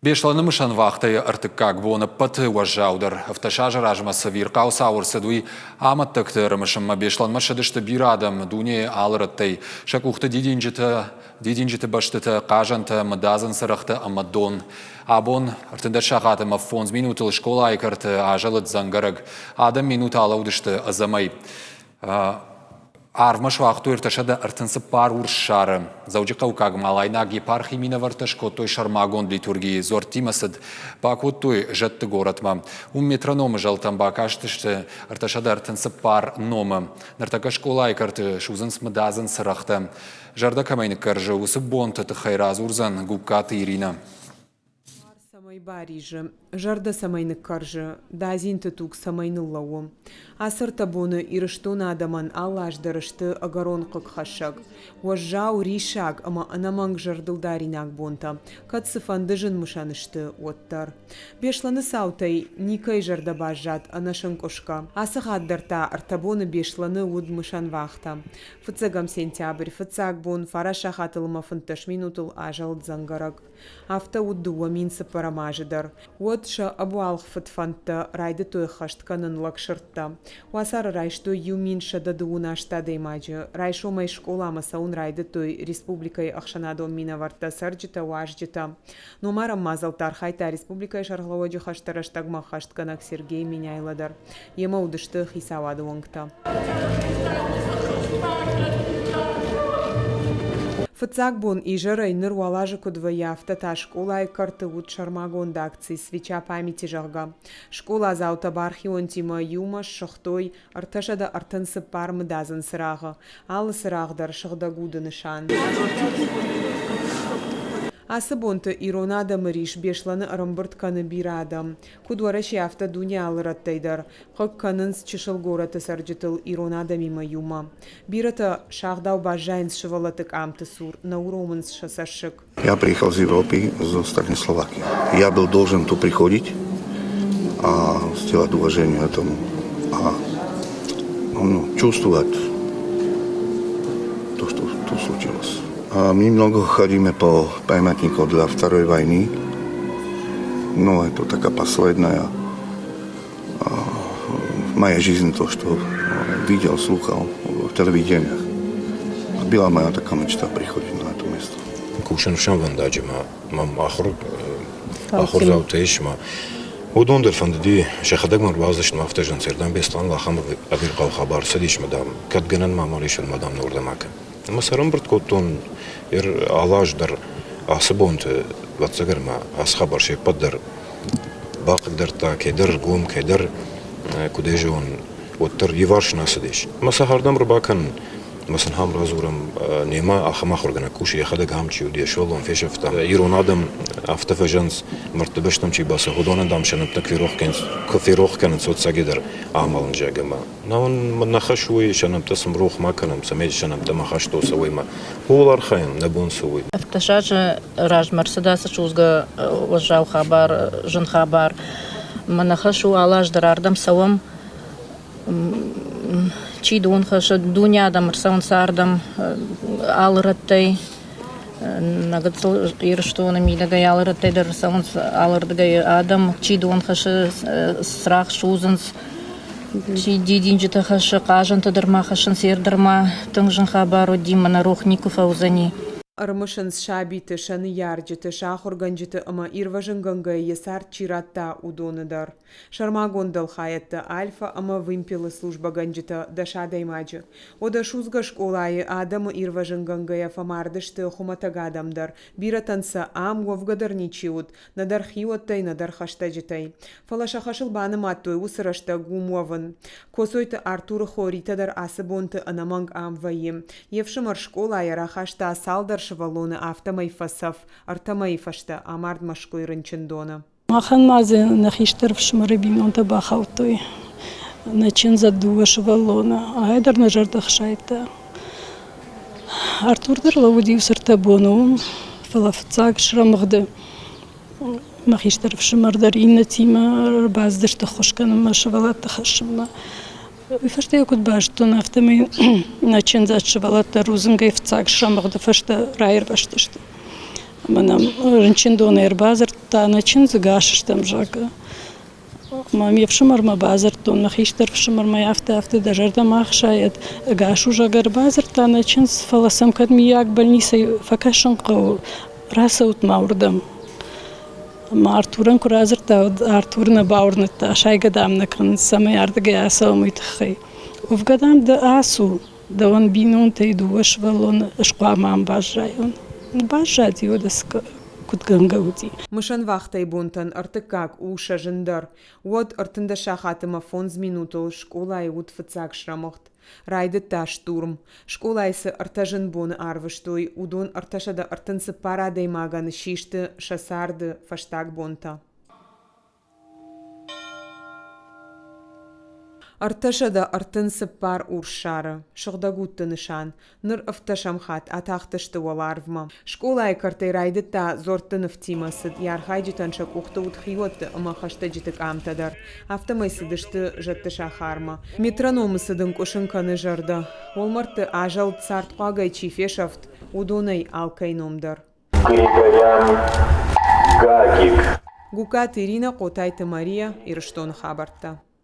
Бешланымышан вақтай артыккак боны пыты уажжаудыр. Автошажыр ажмасы вирқау сауырсыдуй аматтықты рымышымма бешланмашыдышты бір адам дуне алырыттай. Шакуқты дидинжіті баштыты қажанты мыдазын сырықты амаддон. Абон артында шағаты мафонз минутыл школа айкарты ажалыт зангарыг. Адам минут алаудышты азамай. Арвмаш вақту ирташада артынсы пар уршары. Зауджиқа укаг малайнаг епархи минаварташко той шармагон литургии зор тимасыд бакут той жатты горатма. Метрономы жалтам бакаштышты арташада артынсы пар номы. Нартака школа айкарты шузын смыдазын сырахты. Жарда камайны каржы усы бонты тыхайраз урзан гуккаты Ирина. Барижы, жарда самайны каржы, дазин тұтук самайны лауы. Асыр табуны ирыштуна адаман аллаждарышты агарон қықхашаг. Уажжау ришаг, ама анаманг жардылдаринак бонта. Катсы фандыжын мышанышты оттар. Бешланы саутай, никай жарда бажат, анашын кошка. Асы ғаддарта артабуны бешланы уд мышан вақта. Фыцагам сентябрь, фыцаг бон, фараша хатылыма фынташ минутыл ажал зангараг. Авто удуа минсы парамажидар. Уотша абуалх фытфанта райды той хаштқанын лакшыртта. Уасар райшто юмин шададуына штадаймаджы. Райшо май школама саун райды той республикай ахшанадон минаварта сарджита уажджита. Номарам мазалтар хайта республикай шарглаваджы хаштараштагма хаштқанак Сергей Миняйладар. Ема удышты хисавады оңгта. Фыцак бон ижара иныр уалажы кудвая автота школа и карты уд шармагон акции свеча памяти жарга. Школа за аутобархион тима юма шахтой арташада артынсы пармы дазын сырағы. Алы сырағдар шығда гуды нышан. Асы бонты иронада мыриш бешланы арымбыртканы бір адам. Кудвараши авто дуня алыраттайдар. Қық канынс чышыл гораты сарджитыл иронада мима юма. Бирата шахдау бажайнс шывалатык амты сур, науромынс шасашык. Я приехал из Европы, из страны Словакии. Я был должен тут приходить, сделать уважение этому, чувствовать то, что тут случилось. Мы много ходим по памятнику для Второй войны, но это такая последняя моя жизнь, то, что видел, слухал в телевидениях. Была моя такая мечта приходить на это место. Кушан вандаджима, мам ахур заутешма. Удондер фандди шахадагмар вазышма автожан сердан бестан лахам абир қау хабар садиш мадам кадганан мамалишан мадам нордамака. Масарам брат коттон алаждар асыбонты ватсагарма асхабар шепаддар бақдар та кедер гум кедер кудежон оттар еваршна садиш. Масахардам рбакан مثلا هم رازورم نیما آخما خورگن کوشی خدا هم چیو دی شولون فیش افتا ایران آدم افتا فجانس مرتبهشتم چی باسه خودان دام شنم کفی روح کنن صوت سعی در عمل نجاگم نون من نخشوی شنم تسم روح ما کنم سمیج شنم دم خش تو سوی ما هو لارخایم نبون سوی افتشاج راج مرسدس چوزگا وجاو خبر جن خبر من نخشو علاج در آدم سوم چی دون خش دنیا دم رسون سردم آلرتی نگذل ایرشتون میدگای آلرتی در رسون آلردگای آدم چی دون خش سراخ شوزنس چی دیدینجت خش قاجن تدرما خشن سیر درما تنجن خبرو دیم من روح نیکو فوزنی Армышынс шабиты шаны ярджиты шахурганджиты ама ирважын гангай есар чиратта удоныдар. Шармагондал хаятты альфа ама вымпелы служба ганджиты даша даймаджы. Ода шузга школайы адамы ирважын гангая фамардышты хуматагадамдар. Биратанса ам вовгадарничиут, надар хиоттай, надар хаштаджитай. Фалашахашыл баным аттой усырашта гумовын. Косойты Артур хоритадар асыбонты анаманг ам вайым. Евшымар школайы рахашта салдар швалоны автомай фасаф, артамай фашта, амард машкой рынчындона. Махан мазе нахиштер в шмарыбим он табахаутой, начин задува швалона, а эдер на жардах шайта. Артур дер лаудив сартабону, фалафцаг шрамгде. Махиштер в шмардар инна тима рбаздер тахошкана машвалат тахашма. Фашта якут башто нафтами начин зачвалата рузынгай в цаг шамах да фашта райер баштышты. Манам рынчин донер базар таначин загашштам жага. Мам евшимар ма базар тон нахиштер вшимар ма яфта дажарда махшает гашу жагар базар таначин с фаласам кадмияк больница факашин қау расаут маурдам. Ма Артуран куразер та Артурна баурнета шайгадам накрын самай ардага асал митхай. Увгадам да асу да он бинон те дуаш валон шқамам бажайон. Бажат юдаска кутгангаути. Мышан вахтай бунтан артыкак уша жындар. Вот артында шахатыма фон зминутол школай ут фыцак шрамохт. Райды та штурм. Школайсы артажын боны арвыштой. Удон арташада артынсы парадей маганы шишты шасарды фаштак бунта. Арташада артынсы пар уршары. Шықдагутты нышан. Ныр ыфташамхат атақтышты валарвма. Школай картай райды та зортын ыфтимасыд. Ярхай житаншак ухты утхиотты ыма хашты житык амтадар. Автомайсыдышты жытты шахарма. Метрономысыдың кушынканы жарды. Олмарты ажал цартқагай чифешафт. Удонай алкай номдар. Григорян Гагик. Гукат Ирина Котайты Мария Ирштон хабарта.